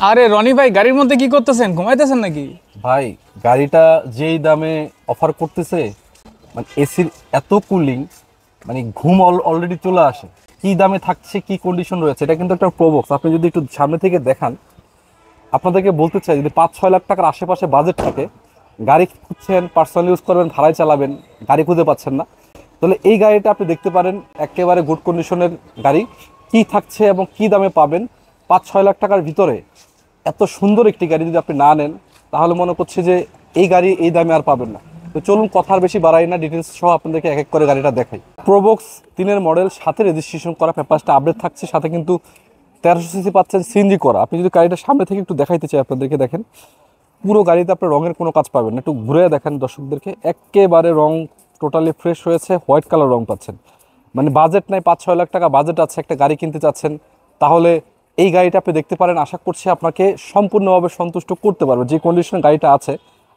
আরে রনি ভাই, গাড়ির মধ্যে কি করতেছেন? ঘুমাইতেছেন নাকি? ভাই, গাড়িটা যেই দামে অফার করতেছে, মানে এসির এত কুলিং, মানে ঘুম অলরেডি চলে আসে। কি দামে থাকছে, কি কন্ডিশন রয়েছে, এটা কিন্তু একটা প্রবক্স। আপনি যদি একটু সামনে থেকে দেখান, আপনাদেরকে বলতে চাই, যদি 5-6 লাখ টাকার আশেপাশে বাজেট থাকে, গাড়ি খুঁজছেন, পার্সোনাল ইউজ করবেন, ভাড়ায় চালাবেন, গাড়ি খুঁজে পাচ্ছেন না, তাহলে এই গাড়িটা আপনি দেখতে পারেন। একেবারে গুড কন্ডিশনের গাড়ি। কি থাকছে এবং কি দামে পাবেন 5-6 লাখ টাকার ভিতরে, এত সুন্দর একটি গাড়ি যদি আপনি না নেন, তাহলে মনে করছে যে এই গাড়ি এই দামে আর পাবেন না। তো চলুন, কথার বেশি বাড়াই না, ডিটেলস সহ আপনাদেরকে এক এক করে গাড়িটা দেখাই। প্রোবক্স 3-এর মডেল, সাথে রেজিস্ট্রেশন করা, পেপারসটা আপডেট থাকছে, সাথে কিন্তু 1300 সিসি পাচ্ছেন সিএনজি করা। আপনি যদি গাড়িটা সামনে থেকে একটু দেখাইতে চাই আপনাদেরকে, দেখেন পুরো গাড়িতে আপনার রঙের কোনো কাজ পাবেন না। একটু ঘুরে দেখেন দর্শকদেরকে, একেবারে রং টোটালি ফ্রেশ হয়েছে, হোয়াইট কালার রং পাচ্ছেন। মানে বাজেট নাই, 5-6 লাখ টাকা বাজেট আছে, একটা গাড়ি কিনতে চাচ্ছেন, তাহলে এই গাড়িটা আপনি দেখতে পারেন। আশা করছি আপনাকে সম্পূর্ণভাবে সন্তুষ্ট করতে পারবে। যে কন্ডিশনে গাড়িটা আছে,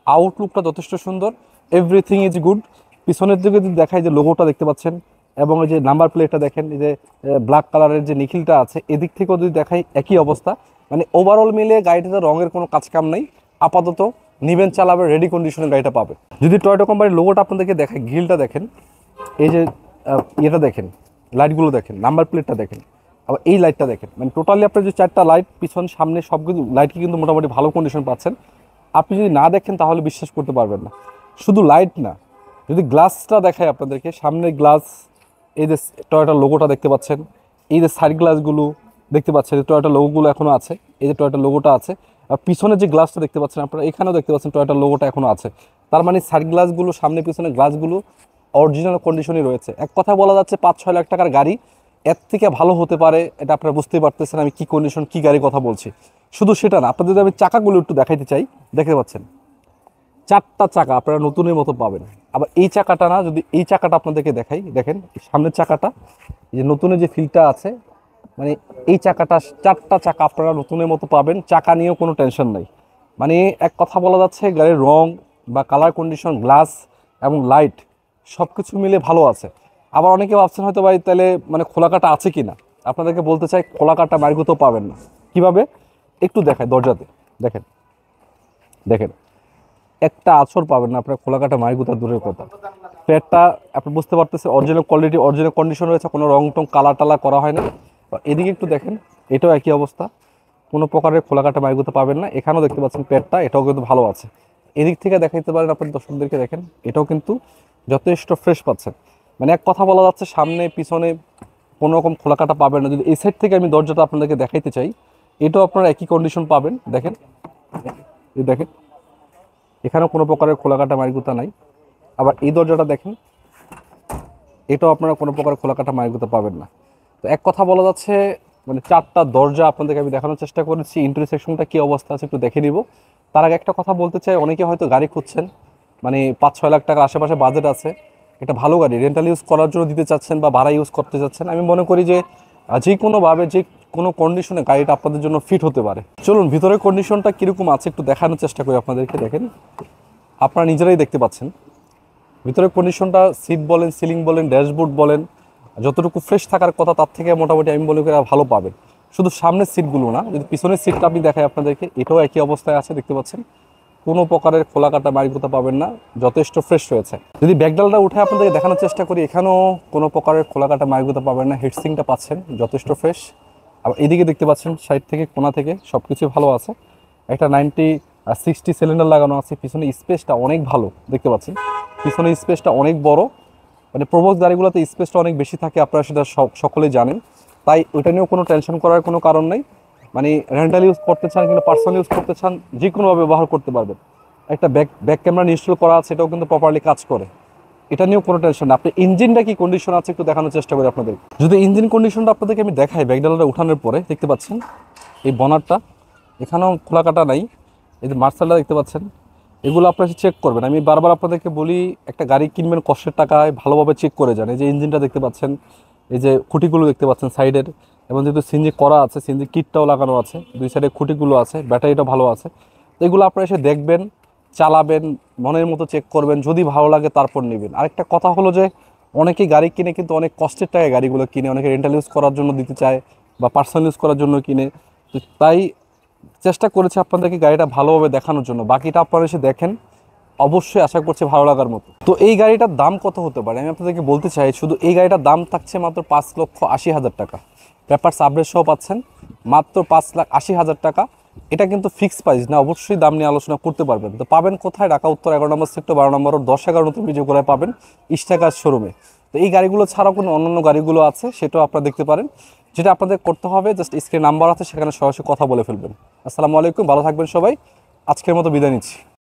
আউটলুকটা যথেষ্ট সুন্দর, এভরিথিং ইজ গুড। পিছনের দিকে যদি দেখাই, যে লোগোটা দেখতে পাচ্ছেন এবং এই যে নাম্বার প্লেটটা দেখেন, এই যে ব্ল্যাক কালারের যে নিখিলটা আছে, এদিক থেকেও যদি দেখাই একই অবস্থা। মানে ওভারঅল মিলে গাড়িটাতে রঙের কোনো কাজ কাম নেই। আপাতত নিবেন, চালাবে, রেডি কন্ডিশনে গাড়িটা পাবে। যদি টয়োটা কোম্পানির লোগোটা আপনাদেরকে দেখাই, গ্রিলটা দেখেন, এই যে ইয়েটা দেখেন, লাইটগুলো দেখেন, নাম্বার প্লেটটা দেখেন, আবার এই লাইটটা দেখেন। মানে টোটালি আপনার যে 4টা লাইট, পিছন সামনে সবগুলো লাইটই কিন্তু মোটামুটি ভালো কন্ডিশন পাচ্ছেন। আপনি যদি না দেখেন তাহলে বিশ্বাস করতে পারবেন না। শুধু লাইট না, যদি গ্লাসটা দেখায় আপনাদেরকে, সামনে গ্লাস, এই যে টয়োটার লোগোটা দেখতে পাচ্ছেন, এই যে সাইড গ্লাসগুলো দেখতে পাচ্ছেন, যে টয়োটার লোগোগুলো এখনও আছে, এই যে টয়োটার লোগোটা আছে। আর পিছনে যে গ্লাসটা দেখতে পাচ্ছেন আপনারা, এখানেও দেখতে পাচ্ছেন টয়োটার লোগোটা এখনও আছে। তার মানে সাইড গ্লাসগুলো, সামনে পিছনে গ্লাসগুলো অরিজিনাল কন্ডিশনই রয়েছে। এক কথা বলা যাচ্ছে 5-6 লাখ টাকার গাড়ি এর থেকে ভালো হতে পারে, এটা আপনারা বুঝতেই পারতেছেন আমি কি কন্ডিশন, কি গাড়ির কথা বলছি। শুধু সেটা না, আপনাদের যদি আমি চাকাগুলো একটু দেখাইতে চাই, দেখতে পাচ্ছেন 4টা চাকা আপনারা নতুনের মতো পাবেন। আবার এই চাকাটা না, যদি এই চাকাটা আপনাদেরকে দেখাই, দেখেন সামনের চাকাটা, এই যে নতুনের যে ফিলটা আছে, মানে এই চাকাটা, 4টা চাকা আপনারা নতুনের মতো পাবেন, চাকা নিয়েও কোনো টেনশন নাই। মানে এক কথা বলা যাচ্ছে, গাড়ির রং বা কালার কন্ডিশন, গ্লাস এবং লাইট সব কিছু মিলে ভালো আছে। আবার অনেকে ভাবছেন হয়তো ভাই, তাহলে মানে খোলাকাটা আছে কি না, আপনাদেরকে বলতে চাই, খোলাকাটা মার্গুতো পাবেন না। কিভাবে একটু দেখায়, দরজাতে দেখেন, দেখেন একটা আছর পাবেন না আপনার, খোলাকাটা মার্গুতা দূরের কথা। প্যাডটা আপনি বুঝতে পারতেছেন অরিজিনাল কোয়ালিটি, অরিজিনাল কন্ডিশন রয়েছে, কোনো রং টং কালার টালা করা হয় না। এদিকে একটু দেখেন, এটাও একই অবস্থা, কোনো প্রকারের খোলাকাটা মার্গুতা পাবেন না। এখানেও দেখতে পাচ্ছেন প্যাডটা, এটাও কিন্তু ভালো আছে। এদিক থেকে দেখাইতে পারেন আপনার দর্শকদেরকে, দেখেন এটাও কিন্তু যথেষ্ট ফ্রেশ পাচ্ছেন। মানে এক কথা বলা যাচ্ছে, সামনে পিছনে কোনো রকম খোলাকাটা পাবেন না। যদি এই সাইড থেকে আমি দরজাটা আপনাদেরকে দেখাইতে চাই, এটাও আপনারা একই কন্ডিশন পাবেন। দেখেন, এই দেখেন এখানেও কোনো প্রকারের খোলাকাটা মারিগুতা নাই। আবার এই দরজাটা দেখেন, এটাও আপনারা কোনো প্রকার খোলাকাটা মারিগুতা পাবেন না। তো এক কথা বলা যাচ্ছে, মানে 4টা দরজা আপনাদেরকে আমি দেখানোর চেষ্টা করেছি। ইন্টেরিয়র সেকশনটা কী অবস্থা আছে একটু দেখে নিব। তার আগে একটা কথা বলতে চাই, অনেকে হয়তো গাড়ি খুঁজছেন, মানে 5-6 লাখ টাকার আশেপাশে বাজেট আছে, এটা ভালো গাড়ি রেন্টাল ইউজ করার জন্য দিতে চাচ্ছেন বা ভাড়া ইউজ করতে চাচ্ছেন, আমি মনে করি যে যে কোনোভাবে, যে কোনো কন্ডিশনে গাড়িটা আপনাদের জন্য ফিট হতে পারে। চলুন ভিতরের কন্ডিশনটা কীরকম আছে একটু দেখানোর চেষ্টা করি আপনাদেরকে। দেখেন, আপনারা নিজেরাই দেখতে পাচ্ছেন ভিতরের কন্ডিশনটা, সিট বলেন, সিলিং বলেন, ড্যাশবোর্ড বলেন, যতটুকু ফ্রেশ থাকার কথা তার থেকে মোটামুটি আমি মনে করি ভালো পাবেন। শুধু সামনের সিটগুলো না, যদি পিছনের সিটটা আমি দেখাই আপনাদেরকে, এটাও একই অবস্থায় আছে, দেখতে পাচ্ছেন কোনো প্রকারের খোলাকাটা মারিগুতা পাবেন না, যথেষ্ট ফ্রেশ রয়েছে। যদি ব্যাকডালটা উঠে আপনাদেরকে দেখানোর চেষ্টা করি, এখানেও কোনো প্রকারের খোলাকাটা মারিগুতা পাবেন না, হেডসিংটা পাচ্ছেন যথেষ্ট ফ্রেশ। আবার এদিকে দেখতে পাচ্ছেন সাইড থেকে, কোণা থেকে সব কিছু ভালো আছে। একটা 60 সিলিন্ডার লাগানো আছে, পিছনে স্পেসটা অনেক ভালো, দেখতে পাচ্ছেন পিছনে স্পেসটা অনেক বড়। মানে প্রবক্স গাড়িগুলোতে স্পেসটা অনেক বেশি থাকে, আপনারা সেটা সকলেই জানেন, তাই ওইটা নিয়েও কোনো টেনশন করার কোনো কারণ নেই। মানে রেন্টাল ইউজ করতে চান কিংবা পার্সোনাল ইউজ করতে চান, যে কোনোভাবে ব্যবহার করতে পারবেন। একটা ব্যাক ক্যামেরা ইনস্টল করা আছে, এটাও কিন্তু প্রপারলি কাজ করে, এটা নিয়েও কোনো টেনশন না। আপনি ইঞ্জিনটা কি কন্ডিশন আছে একটু দেখানোর চেষ্টা করি আপনাদের। যদি ইঞ্জিন কন্ডিশনটা আপনাদেরকে আমি দেখাই, ব্যাকডালাটা উঠানোর পরে দেখতে পাচ্ছেন এই বনারটা, এখানেও খোলাকাটা নাই। এই যে মার্সেলটা দেখতে পাচ্ছেন, এগুলো আপনারা চেক করবেন। আমি বারবার আপনাদেরকে বলি, একটা গাড়ি কিনবেন কষ্টের টাকায়, ভালোভাবে চেক করে যান। এই যে ইঞ্জিনটা দেখতে পাচ্ছেন, এই যে খুঁটিগুলো দেখতে পাচ্ছেন সাইডের, এবং যেহেতু সিএনজি করা আছে, সিএনজি কিটটাও লাগানো আছে, দুই সাইডে খুঁটিগুলো আছে, ব্যাটারিটা ভালো আছে। তো এগুলো আপনারা এসে দেখবেন, চালাবেন, মনের মতো চেক করবেন, যদি ভালো লাগে তারপর নেবেন। আরেকটা কথা হলো যে, অনেকেই গাড়ি কিনে কিন্তু অনেক কষ্টের টাকায় গাড়িগুলো কিনে, অনেকে রেন্টাল ইউজ করার জন্য দিতে চায় বা পার্সোনাল ইউজ করার জন্য কিনে। তো তাই চেষ্টা করেছি আপনাদেরকে গাড়িটা ভালোভাবে দেখানোর জন্য, বাকিটা আপনারা এসে দেখেন, অবশ্যই আশা করছি ভালো লাগার মতো। তো এই গাড়িটার দাম কত হতে পারে আমি আপনাদেরকে বলতে চাই, শুধু এই গাড়িটার দাম থাকছে মাত্র 5,80,000 টাকা। পেপারস আপডেট সহ পাচ্ছেন মাত্র 5,80,000 টাকা। এটা কিন্তু ফিক্স প্রাইস না, অবশ্যই দাম নিয়ে আলোচনা করতে পারবেন। তো পাবেন কোথায়? ঢাকা উত্তর 11 নম্বর সেক্টর 12 নম্বর 10-11 নতুন ভিডিও করে পাবেন ইস্টাকার শোরুমে। তো এই গাড়িগুলো ছাড়াও কোনো অন্যান্য গাড়িগুলো আছে, সেটাও আপনারা দেখতে পারেন। যেটা আপনাদের করতে হবে, জাস্ট স্ক্রিনে নাম্বার আছে, সেখানে সরাসরি কথা বলে ফেলবেন। আসসালামু আলাইকুম, ভালো থাকবেন সবাই। আজকের মতো বিদায় নিচ্ছি।